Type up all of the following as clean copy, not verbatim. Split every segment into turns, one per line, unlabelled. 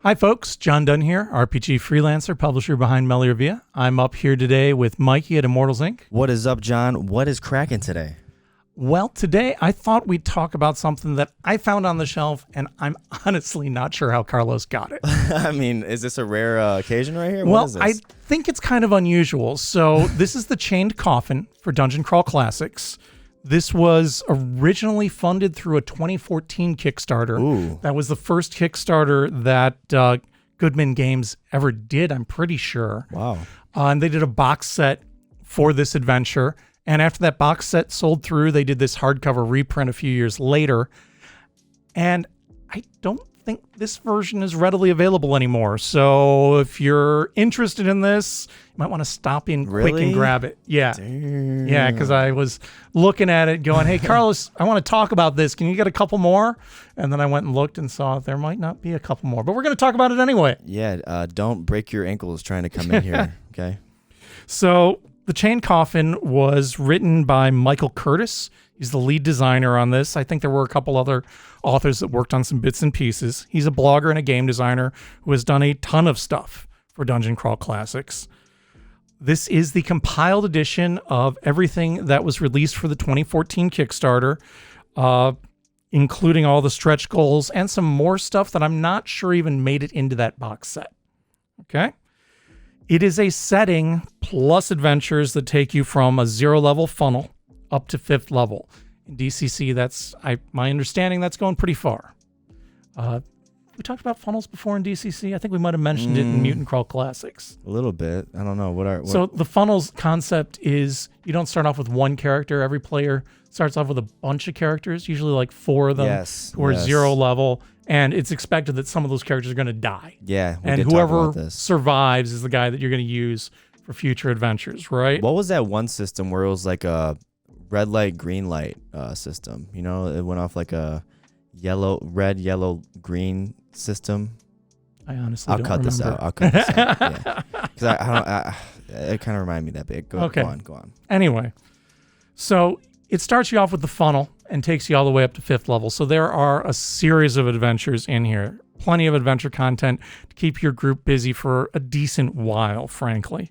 Hi folks, John Dunn here, RPG freelancer, publisher behind Melirvia. I'm up here today with Mikey at Immortals Inc.
What is up, John? What is cracking today?
Well, today I thought we'd talk about something that I found on the shelf, and I'm honestly not sure how Carlos got it.
I mean, is this a rare occasion right here?
Well,
what is this?
I think it's kind of unusual. So this is the Chained Coffin for Dungeon Crawl Classics. This was originally funded through a 2014 Kickstarter.
Ooh.
That was the first Kickstarter that Goodman Games ever did, I'm pretty sure.
Wow.
And they did a box set for this adventure. And after that box set sold through, they did this hardcover reprint a few years later. And I don't think this version is readily available anymore. So if you're interested in this, you might want to stop in quick and grab it. Yeah.
Damn.
Yeah, because I was looking at it going, hey, Carlos, I want to talk about this. Can you get a couple more? And then I went and looked and saw there might not be a couple more. But we're going to talk about it anyway.
Yeah, don't break your ankles trying to come in here, okay?
So the Chained Coffin was written by Michael Curtis. He's the lead designer on this. I think there were a couple other authors that worked on some bits and pieces. He's a blogger and a game designer who has done a ton of stuff for Dungeon Crawl Classics. This is the compiled edition of everything that was released for the 2014 Kickstarter, including all the stretch goals and some more stuff that I'm not sure even made it into that box set. Okay? It is a setting plus adventures that take you from a 0-level funnel up to 5th level. In DCC, that's my understanding that's going pretty far. We talked about funnels before in DCC. I think we might have mentioned it in Mutant Crawl Classics.
A little bit. I don't know.
So the funnels concept is you don't start off with one character. Every player starts off with a bunch of characters, usually like 4 of them who are 0 level. And it's expected that some of those characters are going to die.
Yeah,
and whoever survives is the guy that you're going to use for future adventures, right?
What was that one system where it was like a red light, green light system? You know, it went off like a red, yellow, green system.
I honestly don't remember.
I'll cut this out. Yeah. Because it kind of reminded me that bit. Go on.
Anyway, so it starts you off with the funnel and takes you all the way up to 5th level. So there are a series of adventures in here. Plenty of adventure content to keep your group busy for a decent while, frankly.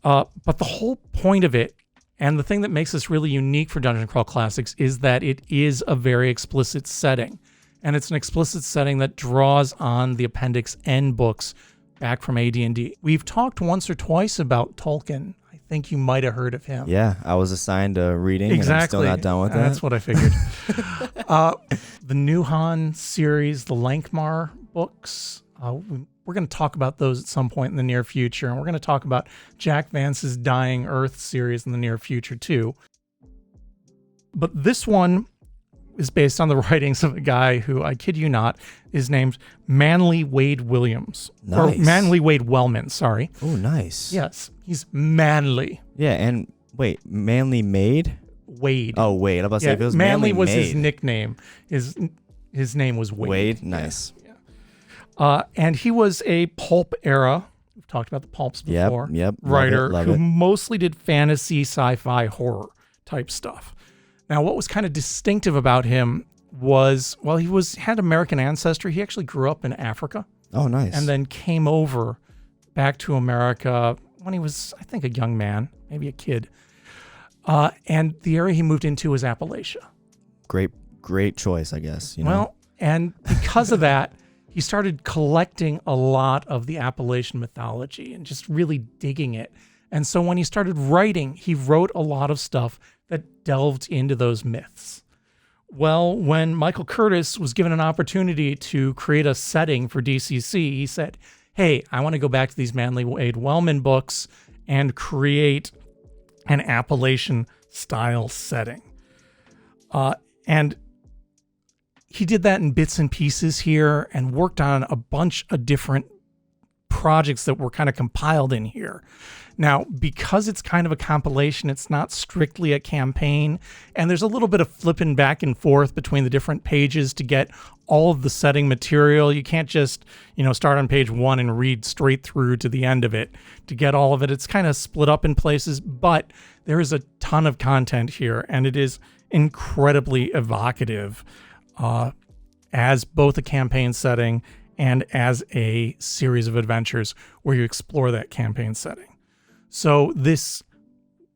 But the whole point of it, and the thing that makes this really unique for Dungeon Crawl Classics, is that it is a very explicit setting. And it's an explicit setting that draws on the Appendix N books back from AD&D. We've talked once or twice about Tolkien. I think you might have heard of him.
Yeah, I was assigned a reading,
exactly.
And I'm still not done with that.
That's what I figured. The Nuhan series, the Lankmar books, we're going to talk about those at some point in the near future. And we're going to talk about Jack Vance's Dying Earth series in the near future, too. But this one is based on the writings of a guy who, I kid you not, is named Manly Wade Williams.
Nice.
Or Manly Wade Wellman, sorry.
Oh, nice.
Yes, he's manly.
Yeah, and wait, Manly Made?
Wade.
Oh, Wade. I was about to say, if it was
Manly was
Made.
his nickname. His name was Wade.
Wade? Nice.
Yeah. And he was a pulp era, we've talked about the pulps before,
yep.
writer
Love
who
it.
mostly did fantasy, sci-fi, horror type stuff. Now, what was kind of distinctive about him was, well, he had American ancestry. He actually grew up in Africa.
Oh, nice.
And then came over back to America when he was, I think, a young man, maybe a kid. And the area he moved into was Appalachia.
Great choice, I guess. You know?
Well, and because of that, he started collecting a lot of the Appalachian mythology and just really digging it. And so when he started writing, he wrote a lot of stuff that delved into those myths. Well, when Michael Curtis was given an opportunity to create a setting for DCC, he said, hey, I want to go back to these Manly Wade Wellman books and create an Appalachian style setting. And he did that in bits and pieces here and worked on a bunch of different projects that were kind of compiled in here. Now, because it's kind of a compilation, it's not strictly a campaign, and there's a little bit of flipping back and forth between the different pages to get all of the setting material. You can't just, start on page 1 and read straight through to the end of it to get all of it. It's kind of split up in places, but there is a ton of content here, and it is incredibly evocative as both a campaign setting and as a series of adventures where you explore that campaign setting. So this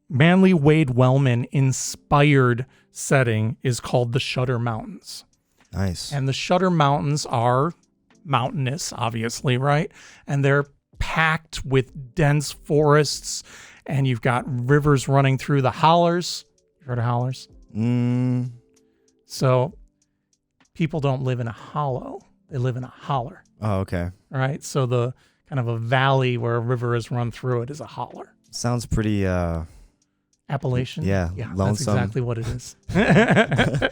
Manly Wade Wellman inspired setting is called the Shudder Mountains.
Nice.
And the Shudder Mountains are mountainous, obviously, right? And they're packed with dense forests, and you've got rivers running through the hollers. You heard of hollers? So people don't live in a hollow. They live in a holler.
Oh, okay.
All right. So the kind of a valley where a river is run through it is a holler.
Sounds pretty
Appalachian?
Yeah,
That's
lonesome.
exactly what it is.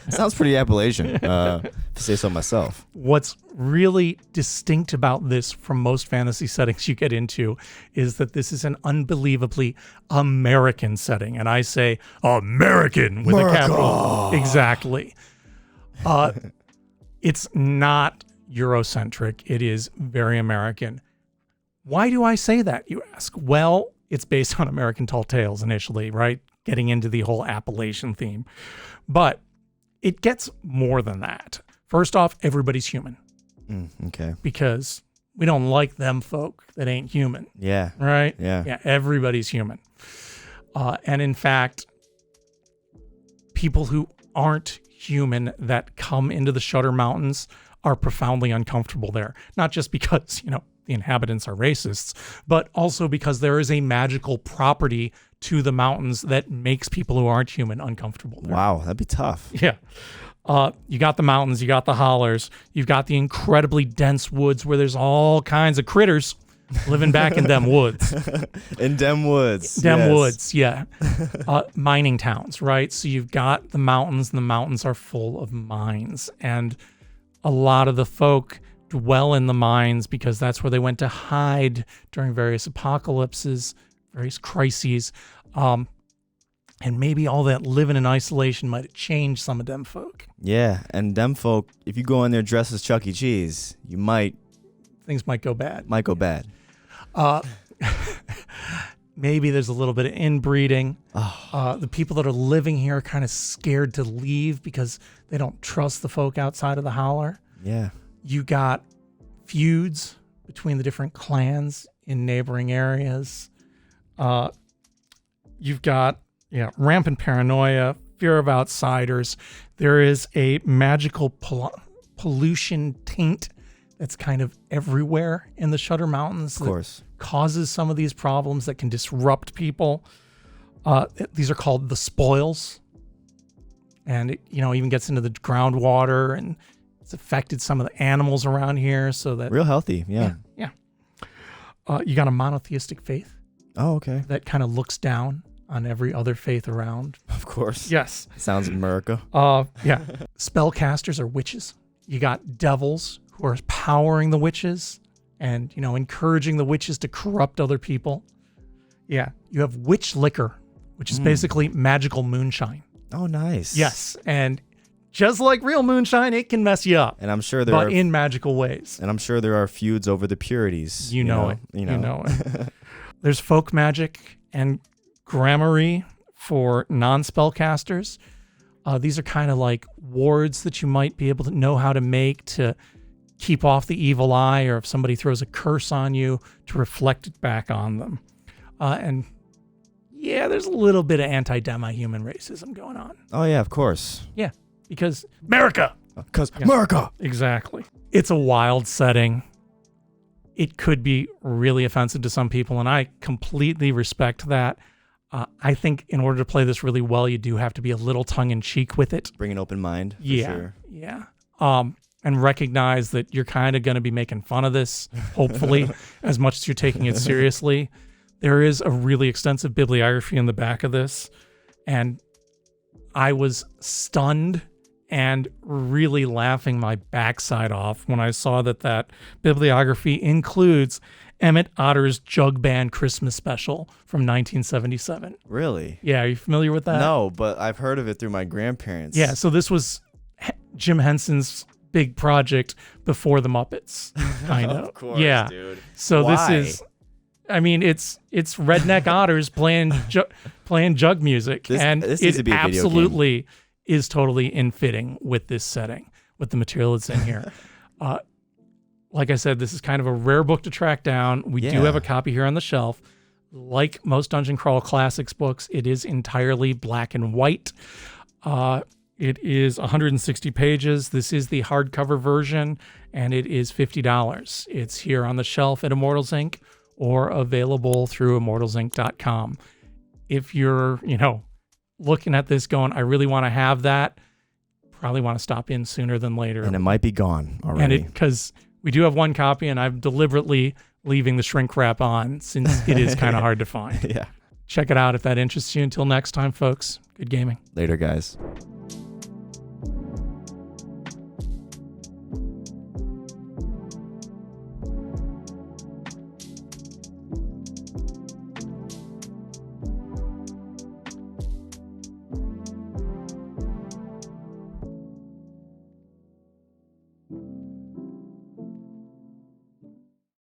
sounds pretty Appalachian, to say so myself.
What's really distinct about this from most fantasy settings you get into is that this is an unbelievably American setting. And I say American with
America.
a capital. Exactly. It's not Eurocentric. It is very American. Why do I say that, you ask? Well, it's based on American Tall Tales initially, right? Getting into the whole Appalachian theme. But it gets more than that. First off, everybody's human.
Okay.
Because we don't like them folk that ain't human.
Yeah.
Right?
Yeah.
Yeah, everybody's human. And in fact, people who aren't human that come into the Shudder Mountains are profoundly uncomfortable there. Not just because, the inhabitants are racists, but also because there is a magical property to the mountains that makes people who aren't human uncomfortable there.
Wow, that'd be tough.
Yeah. You got the mountains, you got the hollers, you've got the incredibly dense woods where there's all kinds of critters living back in them woods.
In them woods.
Woods, yeah. Mining towns, right? So you've got the mountains, and the mountains are full of mines. And a lot of the folk dwell in the mines because that's where they went to hide during various apocalypses, various crises. And maybe all that living in isolation might have changed some of them folk.
Yeah, and them folk, if you go in there dressed as Chuck E. Cheese,
Things might go bad. Maybe there's a little bit of inbreeding. The people that are living here are kind of scared to leave because they don't trust the folk outside of the holler.
Yeah.
You got feuds between the different clans in neighboring areas. You've got rampant paranoia, fear of outsiders. There is a magical pollution taint that's kind of everywhere in the Shudder Mountains.
Of course.
Causes some of these problems that can disrupt people. These are called the spoils. And it, even gets into the groundwater, and it's affected some of the animals around here. So that
real healthy, yeah.
You got a monotheistic faith.
Oh, okay.
That kind of looks down on every other faith around.
Of course.
Yes.
Sounds America.
Yeah. Spellcasters are witches. You got devils who are powering the witches and, encouraging the witches to corrupt other people. Yeah. You have witch liquor, which is basically magical moonshine.
Oh, nice.
Yes. And just like real moonshine, it can mess you up.
And I'm sure
but in magical ways.
And I'm sure there are feuds over the purities.
You know it. There's folk magic and gramarye for non-spellcasters. These are kind of like wards that you might be able to know how to make to keep off the evil eye, or if somebody throws a curse on you, to reflect it back on them. And there's a little bit of anti-demi-human racism going on.
Oh, yeah, of course.
Yeah, because America.
Because America.
Exactly. It's a wild setting. It could be really offensive to some people, and I completely respect that. I think in order to play this really well, you do have to be a little tongue-in-cheek with it.
Bring an open mind, for sure.
Yeah. And recognize that you're kind of going to be making fun of this, hopefully, as much as you're taking it seriously. There is a really extensive bibliography in the back of this, and I was stunned and really laughing my backside off when I saw that bibliography includes Emmett Otter's Jug Band Christmas Special from 1977.
Really?
Yeah, are you familiar with that?
No, but I've heard of it through my grandparents.
Yeah, so this was Jim Henson's big project before the Muppets, kind of.
Of course,
yeah.
dude.
So
Why?
This is, it's redneck otters playing jug music,
this needs to be a video
absolutely is totally in fitting with this setting, with the material that's in here. Like I said, this is kind of a rare book to track down. We do
Yeah.
have a copy here on the shelf. Like most Dungeon Crawl Classics books, it is entirely black and white. It is 160 pages. This is the hardcover version, and it is $50. It's here on the shelf at Immortals Inc. or available through immortalsinc.com. If you're, looking at this going, I really want to have that, probably want to stop in sooner than later.
And it might be gone already.
And because we do have one copy, and I'm deliberately leaving the shrink wrap on since it is kind of hard to find.
Yeah.
Check it out if that interests you. Until next time, folks, good gaming.
Later, guys.